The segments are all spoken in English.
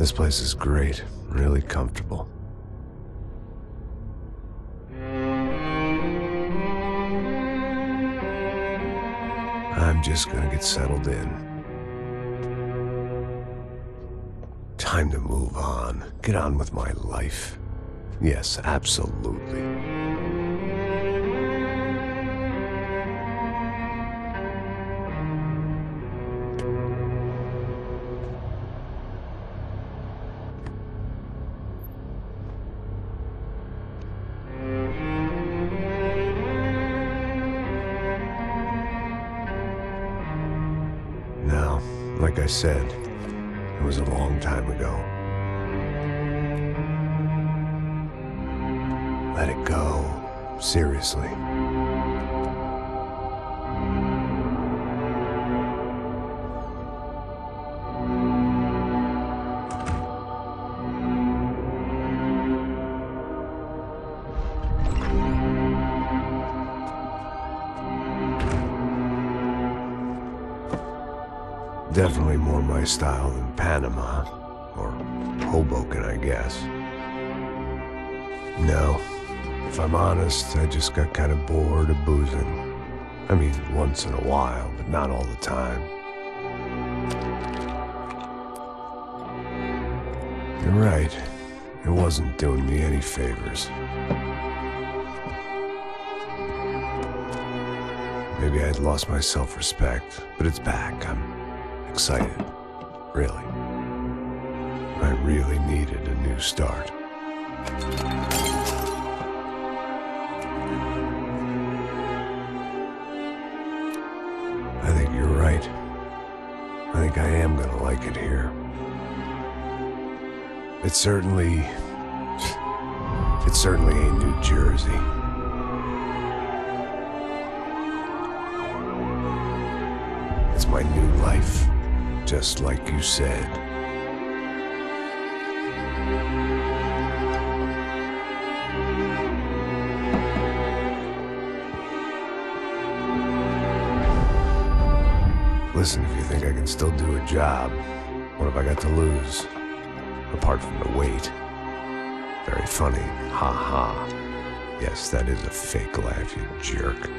This place is great, really comfortable. I'm just gonna get settled in. Time to move on. Get on with my life. Yes, absolutely. Now, like I said, it was a long time ago. Let it go. Seriously. Definitely more my style than Panama, or Hoboken, I guess. No, if I'm honest, I just got kind of bored of boozing. I mean, once in a while, but not all the time. You're right, it wasn't doing me any favors. Maybe I'd lost my self-respect, but it's back. I'm excited, really. I really needed a new start. I think you're right. I think I am gonna like it here. It certainly ain't New Jersey. It's my new life. Just like you said. Listen, if you think I can still do a job, what have I got to lose? Apart from the weight. Very funny. Ha ha. Yes, that is a fake laugh, you jerk.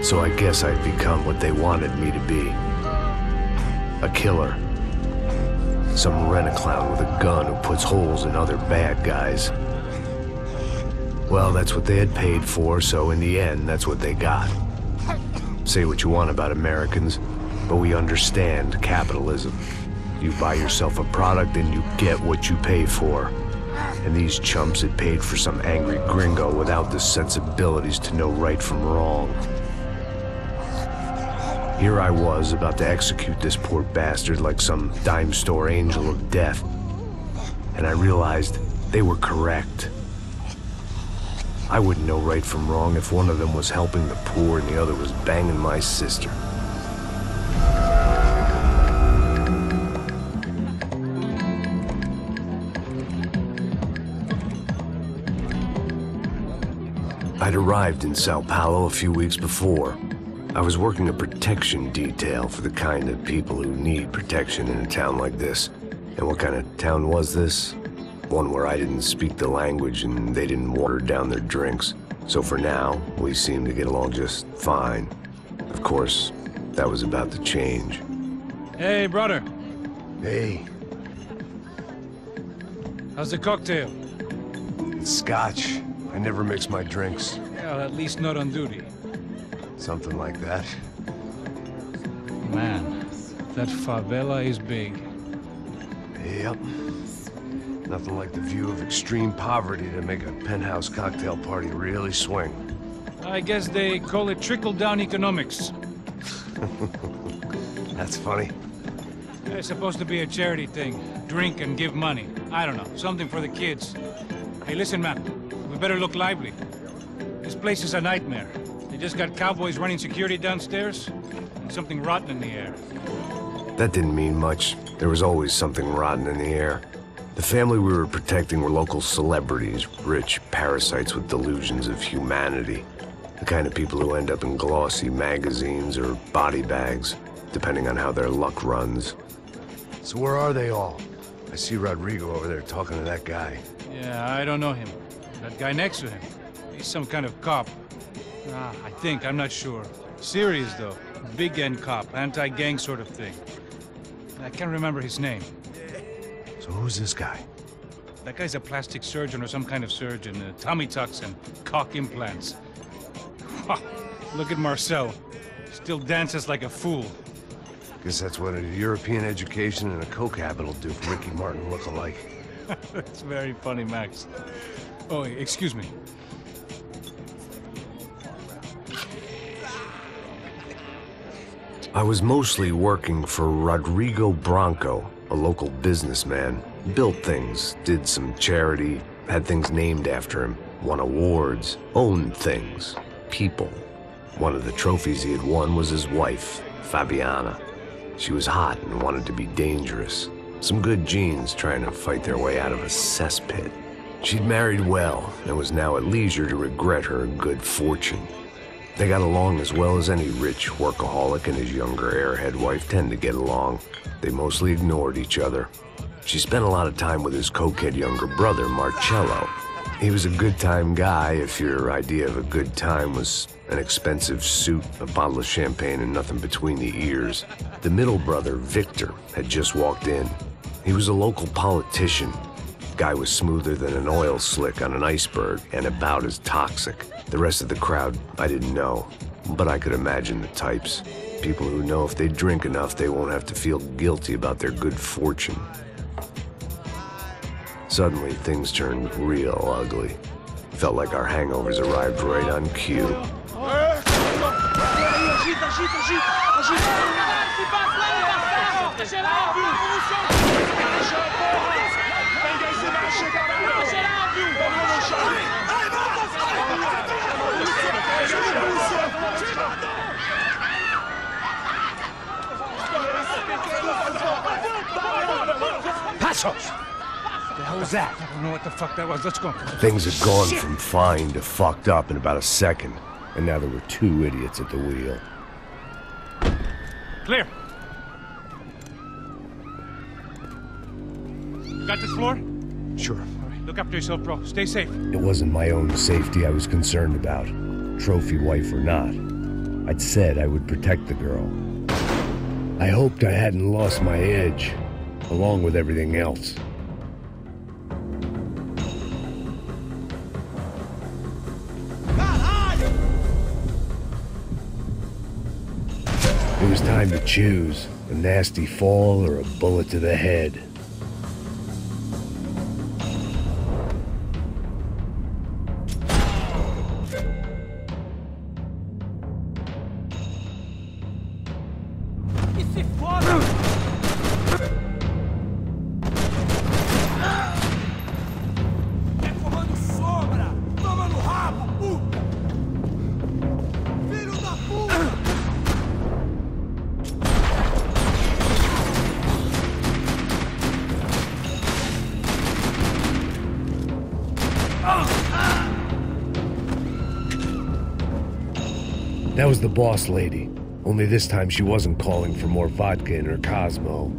So I guess I'd become what they wanted me to be. A killer. Some rent-a-clown with a gun who puts holes in other bad guys. Well, that's what they had paid for, so in the end, that's what they got. Say what you want about Americans, but we understand capitalism. You buy yourself a product and you get what you pay for. And these chumps had paid for some angry gringo without the sensibilities to know right from wrong. Here I was, about to execute this poor bastard like some dime store angel of death. And I realized they were correct. I wouldn't know right from wrong if one of them was helping the poor and the other was banging my sister. I'd arrived in Sao Paulo a few weeks before. I was working a protection detail for the kind of people who need protection in a town like this. And what kind of town was this? One where I didn't speak the language and they didn't water down their drinks. So for now, we seemed to get along just fine. Of course, that was about to change. Hey, brother. Hey. How's the cocktail? It's scotch. I never mix my drinks. Well, at least not on duty. Something like that. Man, that favela is big. Yep. Nothing like the view of extreme poverty to make a penthouse cocktail party really swing. I guess they call it trickle-down economics. That's funny. It's supposed to be a charity thing. Drink and give money. I don't know, something for the kids. Hey, listen, man. We better look lively. This place is a nightmare. They just got cowboys running security downstairs, and something rotten in the air. That didn't mean much. There was always something rotten in the air. The family we were protecting were local celebrities, rich parasites with delusions of humanity. The kind of people who end up in glossy magazines or body bags, depending on how their luck runs. So where are they all? I see Rodrigo over there talking to that guy. Yeah, I don't know him. That guy next to him, he's some kind of cop. I think, I'm not sure. Serious, though. Big N cop, anti-gang sort of thing. I can't remember his name. So who's this guy? That guy's a plastic surgeon or some kind of surgeon. Tummy tucks and cock implants. Look at Marcel. Still dances like a fool. Guess that's what a European education and a coke habit will do for Ricky Martin look-alike. That's very funny, Max. Oh, excuse me. I was mostly working for Rodrigo Branco, a local businessman. Built things, did some charity, had things named after him, won awards, owned things, people. One of the trophies he had won was his wife, Fabiana. She was hot and wanted to be dangerous. Some good genes trying to fight their way out of a cesspit. She'd married well and was now at leisure to regret her good fortune. They got along as well as any rich workaholic and his younger airhead wife tend to get along. They mostly ignored each other. She spent a lot of time with his cokehead younger brother, Marcello. He was a good-time guy if your idea of a good time was an expensive suit, a bottle of champagne, and nothing between the ears. The middle brother, Victor, had just walked in. He was a local politician. Guy was smoother than an oil slick on an iceberg and about as toxic. The rest of the crowd, I didn't know, but I could imagine the types. People who know if they drink enough, they won't have to feel guilty about their good fortune. Suddenly, things turned real ugly. Felt like our hangovers arrived right on cue. Passos! What the hell was that? I don't know what the fuck that was. Let's go. Things had gone from fine to fucked up in about a second, and now there were two idiots at the wheel. Clear. You got this floor? Sure. All right, look after yourself, bro. Stay safe. It wasn't my own safety I was concerned about, trophy wife or not. I'd said I would protect the girl. I hoped I hadn't lost my edge, along with everything else. It was time to choose, a nasty fall or a bullet to the head. That was the boss lady. Only this time she wasn't calling for more vodka in her Cosmo.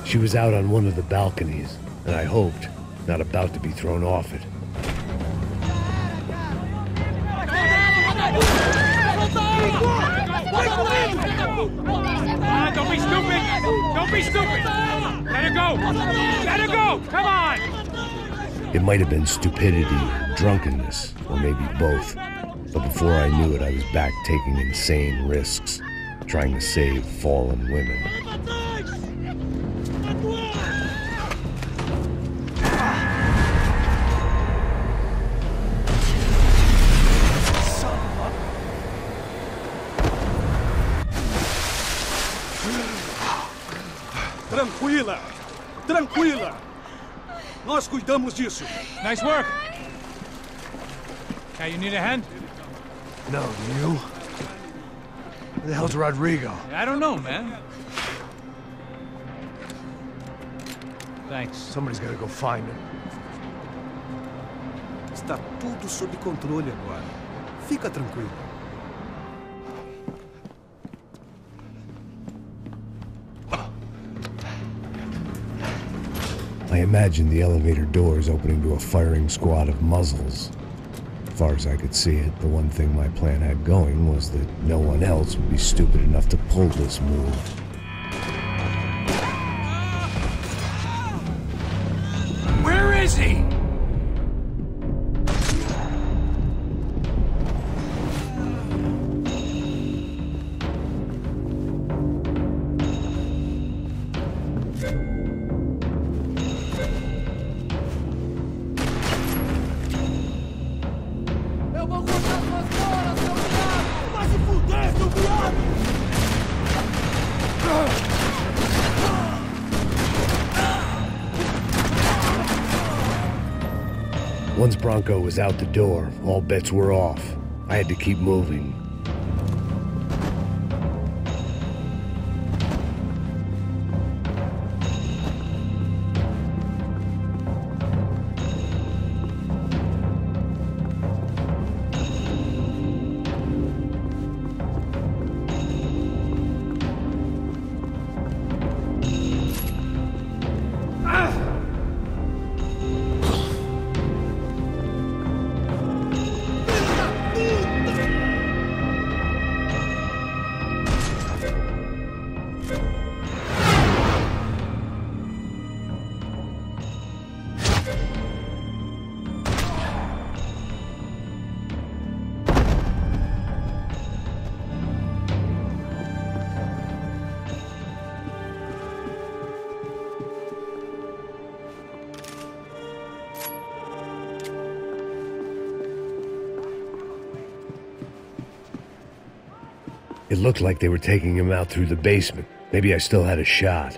She was out on one of the balconies, and I hoped not about to be thrown off it. Don't be stupid! Don't be stupid! Let her go! Let her go! Come on! It might have been stupidity, drunkenness, or maybe both. But before I knew it, I was back taking insane risks, trying to save fallen women. Tranquila! Tranquila! Nós cuidamos disso. Nice work! Hey, you need a hand? No, do you? Where the hell's Rodrigo? I don't know, man. Thanks. Somebody's gotta go find him. Está tudo sob controle agora. Fica tranquilo. I imagined the elevator doors opening to a firing squad of muzzles. As far as I could see it, the one thing my plan had going was that no one else would be stupid enough to pull this move. Where is he? Once Bronco was out the door, all bets were off. I had to keep moving. It looked like they were taking him out through the basement. Maybe I still had a shot.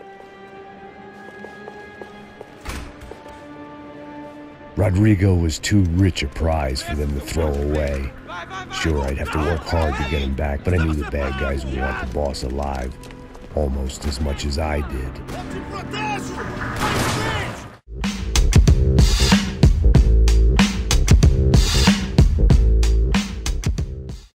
Rodrigo was too rich a prize for them to throw away. Sure, I'd have to work hard to get him back, but I knew the bad guys would want the boss alive. Almost as much as I did.